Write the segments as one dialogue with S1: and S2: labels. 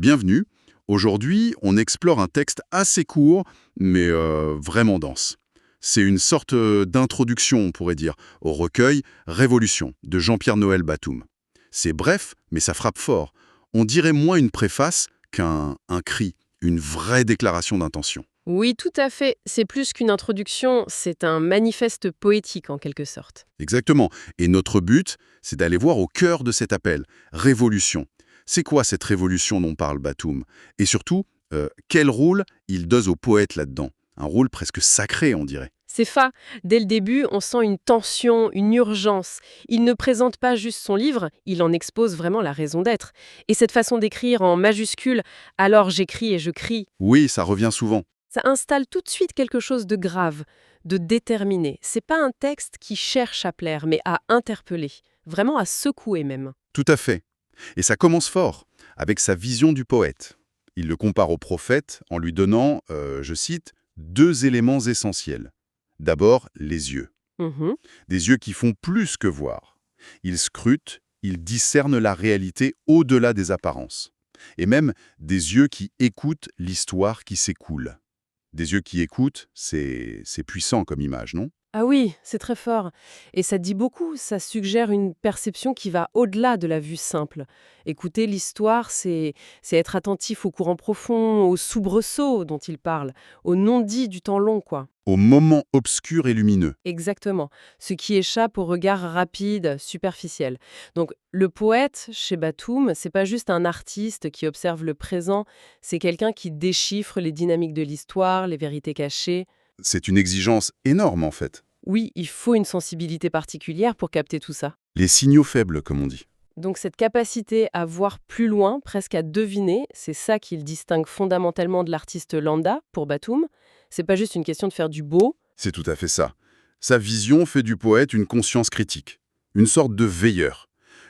S1: bienvenue. Aujourd'hui, on explore un texte assez court, mais vraiment dense. C'est une sorte d'introduction, on pourrait dire, au recueil Révolution de Jean-Pierre Noël Batum. C'est bref, mais ça frappe fort. On dirait moins une préface qu'un cri, une vraie déclaration d'intention.
S2: Oui, tout à fait. C'est plus qu'une introduction, c'est un manifeste poétique en quelque sorte.
S1: Exactement. Et notre but, c'est d'aller voir au cœur de cet appel, révolution. C'est quoi cette révolution dont parle Batum? Et surtout, quel rôle il donne au poète là-dedans? Un rôle presque sacré, on dirait.
S2: C'est ça. Dès le début, on sent une tension, une urgence. Il ne présente pas juste son livre, il en expose vraiment la raison d'être. Et cette façon d'écrire en majuscule, alors j'écris et je crie,
S1: Oui, ça revient souvent.
S2: ça installe tout de suite quelque chose de grave, de déterminé. C'est pas un texte qui cherche à plaire, mais à interpeller, vraiment à secouer même.
S1: Tout à fait. Et ça commence fort, avec sa vision du poète. Il le compare au prophète en lui donnant, je cite, deux éléments essentiels. D'abord, les yeux.
S2: Mhm.
S1: Des yeux qui font plus que voir. Ils scrutent, ils discernent la réalité au-delà des apparences. Et même des yeux qui écoutent l'histoire qui s'écoule. Des yeux qui écoutent, c'est puissant comme image, non?
S2: Ah oui, c'est très fort. Et ça dit beaucoup, ça suggère une perception qui va au-delà de la vue simple. Écouter l'histoire, c'est être attentif au courant profond, aux soubresauts dont il parle, au non-dit du temps long, quoi.
S1: Au moment obscur et lumineux.
S2: Exactement. Ce qui échappe au regard rapide, superficiel. Donc, le poète, chez Batum, c'est pas juste un artiste qui observe le présent, c'est quelqu'un qui déchiffre les dynamiques de l'histoire, les vérités cachées.
S1: C'est une exigence énorme, en fait.
S2: Oui, il faut une sensibilité particulière pour capter tout ça.
S1: Les signaux faibles, comme on dit.
S2: Donc cette capacité à voir plus loin, presque à deviner, c'est ça qui le distingue fondamentalement de l'artiste lambda, pour Batum. C'est pas juste une question de faire du beau.
S1: C'est tout à fait ça. Sa vision fait du poète une conscience critique, une sorte de veilleur.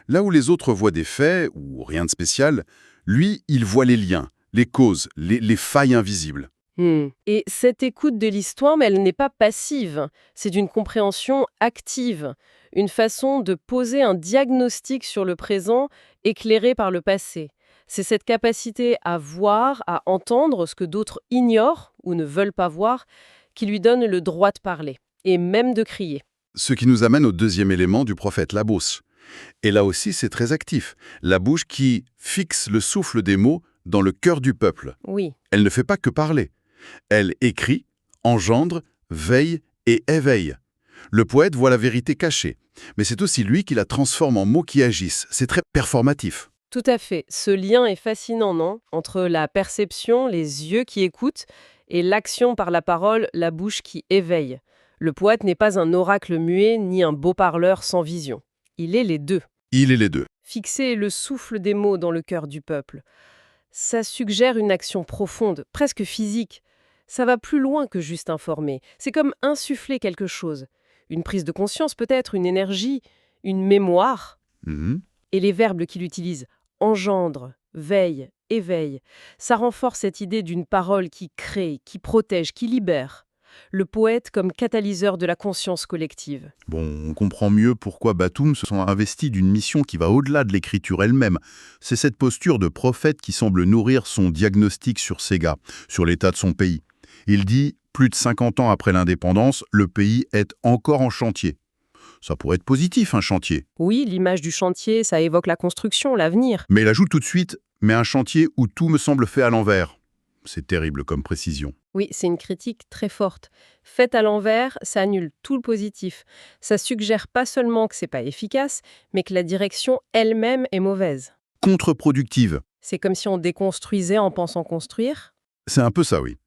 S1: Là où les autres voient des faits, ou rien de spécial, lui, il voit les liens, les causes, les failles invisibles.
S2: Et cette écoute de l'histoire, mais elle n'est pas passive. C'est d'une compréhension active, une façon de poser un diagnostic sur le présent éclairé par le passé. C'est cette capacité à voir, à entendre ce que d'autres ignorent ou ne veulent pas voir, qui lui donne le droit de parler, et même de crier.
S1: Ce qui nous amène au deuxième élément du prophète, la bouche. Et là aussi, c'est très actif. La bouche qui fixe le souffle des mots dans le cœur du peuple.
S2: Oui.
S1: Elle ne fait pas que parler. Elle écrit, engendre, veille et éveille. Le poète voit la vérité cachée, mais c'est aussi lui qui la transforme en mots qui agissent. C'est très performatif.
S2: Tout à fait. Ce lien est fascinant, non? Entre la perception, les yeux qui écoutent, et l'action par la parole, la bouche qui éveille. Le poète n'est pas un oracle muet ni un beau parleur sans vision. Il est les deux.
S1: Il est les deux.
S2: Fixer le souffle des mots dans le cœur du peuple. Ça suggère une action profonde, presque physique. Ça va plus loin que juste informer. C'est comme insuffler quelque chose. Une prise de conscience peut-être, une énergie, une mémoire.
S1: Mhm.
S2: Et les verbes qu'il utilise, engendre, veille, éveille, ça renforce cette idée d'une parole qui crée, qui protège, qui libère. Le poète comme catalyseur de la conscience collective.
S1: Bon, on comprend mieux pourquoi Batum se sent investi d'une mission qui va au-delà de l'écriture elle-même. C'est cette posture de prophète qui semble nourrir son diagnostic sur Sega, sur l'état de son pays. Il dit, plus de 50 ans après l'indépendance, le pays est encore en chantier. Ça pourrait être positif, un chantier.
S2: Oui, l'image du chantier, ça évoque la construction, l'avenir.
S1: Mais il ajoute tout de suite, mais un chantier où tout me semble fait à l'envers. C'est terrible comme précision.
S2: Oui, c'est une critique très forte. Faite à l'envers, ça annule tout le positif. Ça suggère pas seulement que c'est pas efficace, mais que la direction elle-même est mauvaise.
S1: Contre-productive.
S2: C'est comme si on déconstruisait en pensant construire.
S1: C'est un peu ça, oui.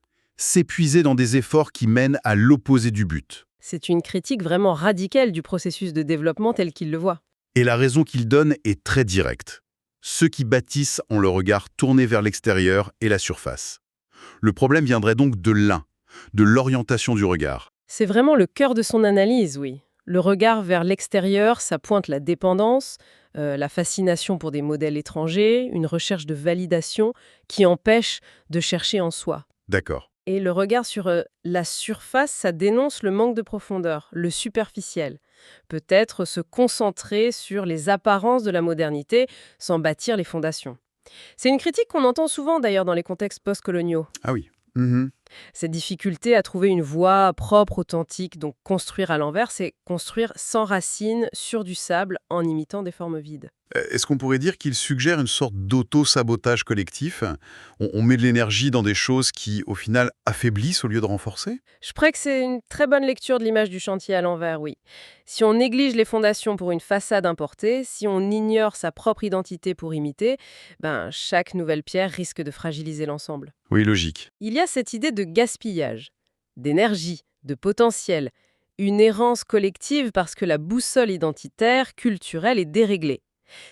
S1: S'épuiser dans des efforts qui mènent à l'opposé du but.
S2: C'est une critique vraiment radicale du processus de développement tel qu'il le voit.
S1: Et la raison qu'il donne est très directe. Ceux qui bâtissent ont le regard tourné vers l'extérieur et la surface. Le problème viendrait donc de l'un, de l'orientation du regard.
S2: C'est vraiment le cœur de son analyse, oui. Le regard vers l'extérieur, ça pointe la dépendance, la fascination pour des modèles étrangers, une recherche de validation qui empêche de chercher en soi.
S1: D'accord.
S2: Et le regard sur la surface, ça dénonce le manque de profondeur, le superficiel. Peut-être se concentrer sur les apparences de la modernité sans bâtir les fondations. C'est une critique qu'on entend souvent d'ailleurs dans les contextes postcoloniaux.
S1: Ah oui. Mhm.
S2: Cette difficulté à trouver une voie propre, authentique, donc construire à l'envers, c'est construire sans racines, sur du sable, en imitant des formes vides.
S1: Est-ce qu'on pourrait dire qu'il suggère une sorte d'auto-sabotage collectif? On met de l'énergie dans des choses qui, au final, affaiblissent au lieu de renforcer?
S2: Je crois que c'est une très bonne lecture de l'image du chantier à l'envers, oui. Si on néglige les fondations pour une façade importée, si on ignore sa propre identité pour imiter, ben chaque nouvelle pierre risque de fragiliser l'ensemble.
S1: Oui, logique.
S2: Il y a cette idée de gaspillage, d'énergie, de potentiel, une errance collective parce que la boussole identitaire, culturelle est déréglée.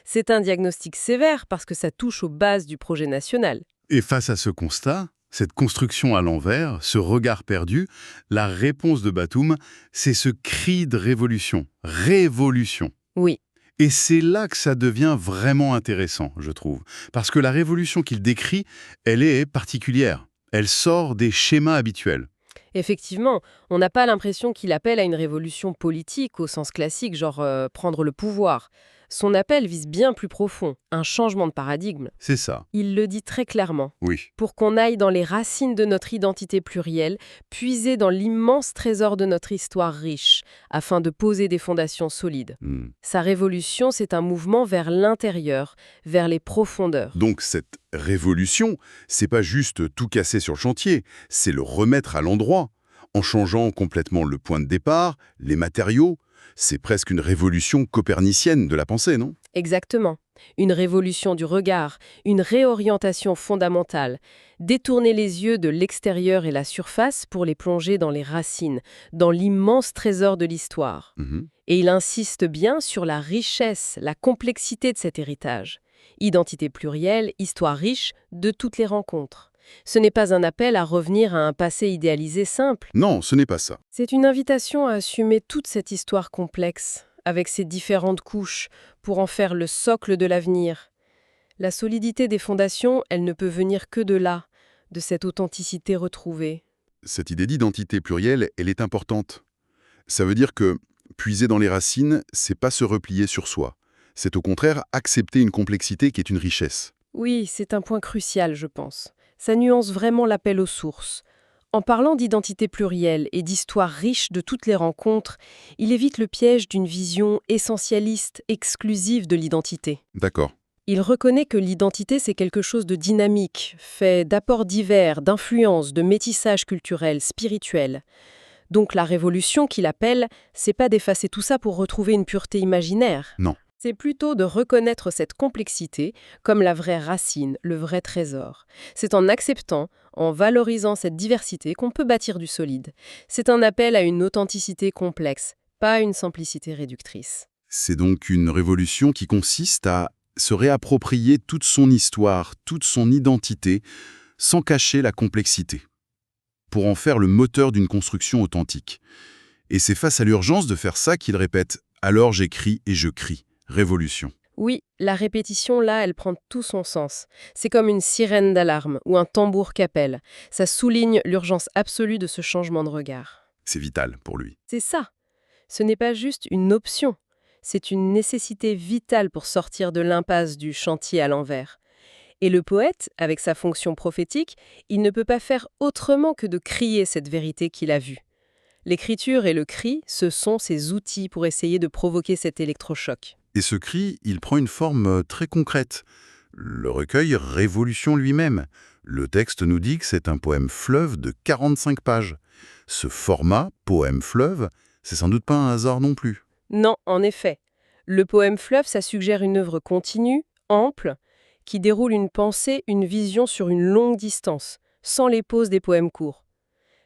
S2: C'est un diagnostic sévère parce que ça touche aux bases du projet national.
S1: Et face à ce constat, cette construction à l'envers, ce regard perdu, la réponse de Batum, c'est ce cri de révolution. Révolution.
S2: Oui,
S1: Et c'est là que ça devient vraiment intéressant, je trouve. Parce que la révolution qu'il décrit, elle est particulière. Elle sort des schémas habituels.
S2: effectivement, on n'a pas l'impression qu'il appelle à une révolution politique au sens classique, genre prendre le pouvoir. Son appel vise bien plus profond, un changement de paradigme.
S1: C'est ça,
S2: Il le dit très clairement.
S1: oui.
S2: Pour qu'on aille dans les racines de notre identité plurielle, puiser dans l'immense trésor de notre histoire riche, afin de poser des fondations solides.
S1: Hmm.
S2: Sa révolution, c'est un mouvement vers l'intérieur, vers les profondeurs.
S1: Donc cette révolution, c'est pas juste tout casser sur le chantier, c'est le remettre à l'endroit, en changeant complètement le point de départ, les matériaux. C'est presque une révolution copernicienne de la pensée, non?
S2: Exactement. Une révolution du regard, une réorientation fondamentale. Détourner les yeux de l'extérieur et la surface pour les plonger dans les racines, dans l'immense trésor de l'histoire.
S1: Mhm.
S2: Et il insiste bien sur la richesse, la complexité de cet héritage. Identité plurielle, histoire riche, de toutes les rencontres. Ce n'est pas un appel à revenir à un passé idéalisé simple.
S1: Non, ce n'est pas ça.
S2: C'est une invitation à assumer toute cette histoire complexe, avec ses différentes couches, pour en faire le socle de l'avenir. La solidité des fondations, elle ne peut venir que de là, de cette authenticité retrouvée.
S1: Cette idée d'identité plurielle, elle est importante. Ça veut dire que puiser dans les racines, c'est pas se replier sur soi. C'est au contraire accepter une complexité qui est une richesse.
S2: Oui, c'est un point crucial, je pense. Ça nuance vraiment l'appel aux sources. En parlant d'identité plurielle et d'histoire riche de toutes les rencontres, il évite le piège d'une vision essentialiste, exclusive de l'identité.
S1: D'accord.
S2: Il reconnaît que l'identité, c'est quelque chose de dynamique, fait d'apports divers, d'influences, de métissage culturel, spirituel. Donc la révolution qu'il appelle, c'est pas d'effacer tout ça pour retrouver une pureté imaginaire.
S1: Non.
S2: C'est plutôt de reconnaître cette complexité comme la vraie racine, le vrai trésor. C'est en acceptant, en valorisant cette diversité qu'on peut bâtir du solide. C'est un appel à une authenticité complexe, pas une simplicité réductrice.
S1: C'est donc une révolution qui consiste à se réapproprier toute son histoire, toute son identité, sans cacher la complexité, pour en faire le moteur d'une construction authentique. Et c'est face à l'urgence de faire ça qu'il répète « Alors j'écris et je crie ». Révolution.
S2: Oui, la répétition, là, elle prend tout son sens. C'est comme une sirène d'alarme ou un tambour qu'appelle. Ça souligne l'urgence absolue de ce changement de regard.
S1: C'est vital pour lui.
S2: C'est ça. Ce n'est pas juste une option. C'est une nécessité vitale pour sortir de l'impasse du chantier à l'envers. Et le poète, avec sa fonction prophétique, il ne peut pas faire autrement que de crier cette vérité qu'il a vue. L'écriture et le cri, ce sont ses outils pour essayer de provoquer cet électrochoc.
S1: Et ce cri, il prend une forme très concrète. Le recueil Révolution lui-même. Le texte nous dit que c'est un poème fleuve de 45 pages. Ce format, poème-fleuve, c'est sans doute pas un hasard non plus.
S2: Non, en effet. Le poème fleuve, ça suggère une œuvre continue, ample, qui déroule une pensée, une vision sur une longue distance, sans les pauses des poèmes courts.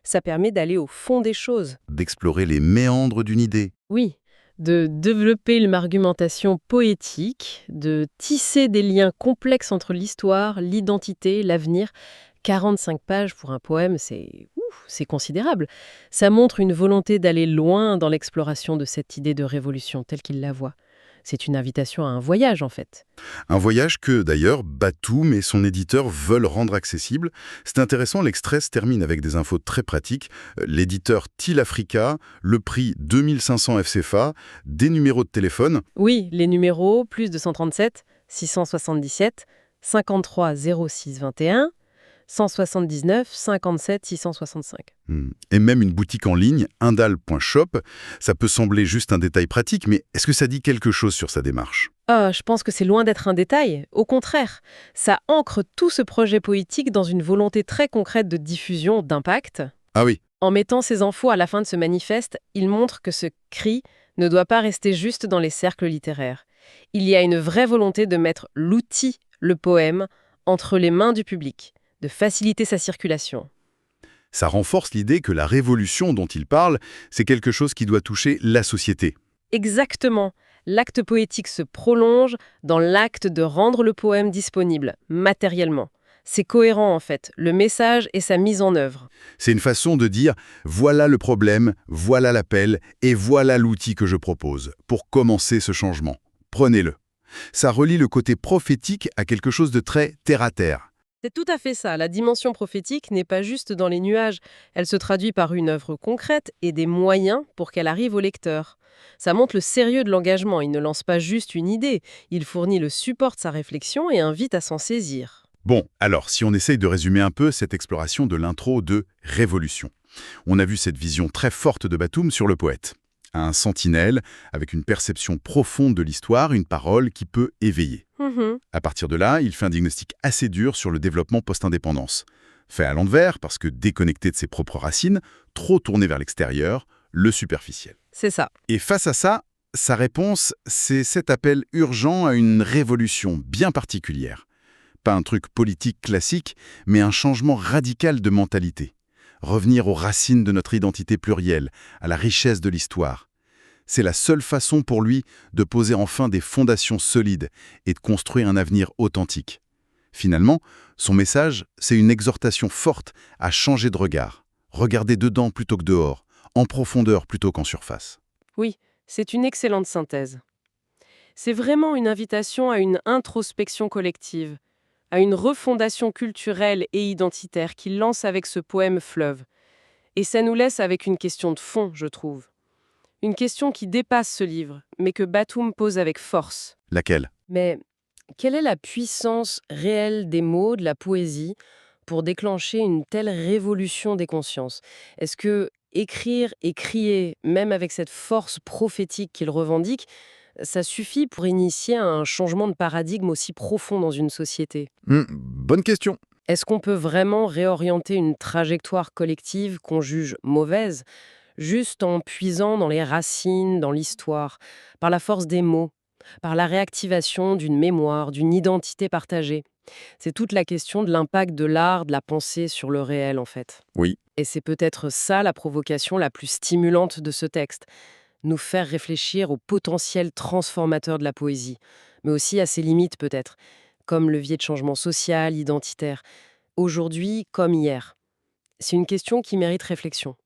S2: Ça permet d'aller au fond des choses.
S1: D'explorer les méandres d'une idée.
S2: Oui, de développer une argumentation poétique, de tisser des liens complexes entre l'histoire, l'identité, l'avenir. 45 pages pour un poème, c'est considérable. Ça montre une volonté d'aller loin dans l'exploration de cette idée de révolution telle qu'il la voit. C'est une invitation à un voyage, en fait.
S1: Un voyage que, d'ailleurs, Batum et son éditeur veulent rendre accessible. C'est intéressant, l'extrait se termine avec des infos très pratiques. L'éditeur Thiel Africa, le prix 2500 FCFA, des numéros de téléphone.
S2: Oui, les numéros, plus 237, 677, 53 06 21, 179 57 665.
S1: Et même une boutique en ligne, indal.shop, ça peut sembler juste un détail pratique, mais est-ce que ça dit quelque chose sur sa démarche?
S2: Ah, je pense que c'est loin d'être un détail. Au contraire, ça ancre tout ce projet poétique dans une volonté très concrète de diffusion, d'impact.
S1: Ah oui,
S2: En mettant ces infos à la fin de ce manifeste, il montre que ce cri ne doit pas rester juste dans les cercles littéraires. Il y a une vraie volonté de mettre l'outil, le poème, entre les mains du public, de faciliter sa circulation.
S1: ça renforce l'idée que la révolution dont il parle, c'est quelque chose qui doit toucher la société.
S2: Exactement. L'acte poétique se prolonge dans l'acte de rendre le poème disponible, matériellement. C'est cohérent en fait, le message et sa mise en œuvre.
S1: C'est une façon de dire « voilà le problème, voilà l'appel, et voilà l'outil que je propose pour commencer ce changement. Prenez-le ». Ça relie le côté prophétique à quelque chose de très terre-à-terre.
S2: C'est tout à fait ça. La dimension prophétique n'est pas juste dans les nuages. Elle se traduit par une œuvre concrète et des moyens pour qu'elle arrive au lecteur. Ça montre le sérieux de l'engagement. Il ne lance pas juste une idée. Il fournit le support de sa réflexion et invite à s'en saisir.
S1: Bon, alors, si on essaye de résumer un peu cette exploration de l'intro de Révolution. On a vu cette vision très forte de Batum sur le poète. Un sentinelle, avec une perception profonde de l'histoire, une parole qui peut éveiller. À partir de là, il fait un diagnostic assez dur sur le développement post-indépendance. Fait à l'envers parce que déconnecté de ses propres racines, trop tourné vers l'extérieur, le superficiel.
S2: C'est ça.
S1: Et face à ça, sa réponse, c'est cet appel urgent à une révolution bien particulière. Pas un truc politique classique, mais un changement radical de mentalité. Revenir aux racines de notre identité plurielle, à la richesse de l'histoire. C'est la seule façon pour lui de poser enfin des fondations solides et de construire un avenir authentique. Finalement, son message, c'est une exhortation forte à changer de regard. Regarder dedans plutôt que dehors, en profondeur plutôt qu'en surface.
S2: Oui, c'est une excellente synthèse. C'est vraiment une invitation à une introspection collective, à une refondation culturelle et identitaire qu'il lance avec ce poème Fleuve. Et ça nous laisse avec une question de fond, je trouve. Une question qui dépasse ce livre, mais que Batum pose avec force.
S1: Laquelle?
S2: Mais quelle est la puissance réelle des mots, de la poésie, pour déclencher une telle révolution des consciences? Est-ce que écrire et crier, même avec cette force prophétique qu'il revendique, ça suffit pour initier un changement de paradigme aussi profond dans une société?
S1: Bonne question.
S2: Est-ce qu'on peut vraiment réorienter une trajectoire collective qu'on juge mauvaise, juste en puisant dans les racines, dans l'histoire, par la force des mots, par la réactivation d'une mémoire, d'une identité partagée? C'est toute la question de l'impact de l'art, de la pensée sur le réel, en fait.
S1: Oui.
S2: Et c'est peut-être ça la provocation la plus stimulante de ce texte, nous faire réfléchir au potentiel transformateur de la poésie, mais aussi à ses limites peut-être, comme levier de changement social, identitaire, aujourd'hui comme hier. C'est une question qui mérite réflexion.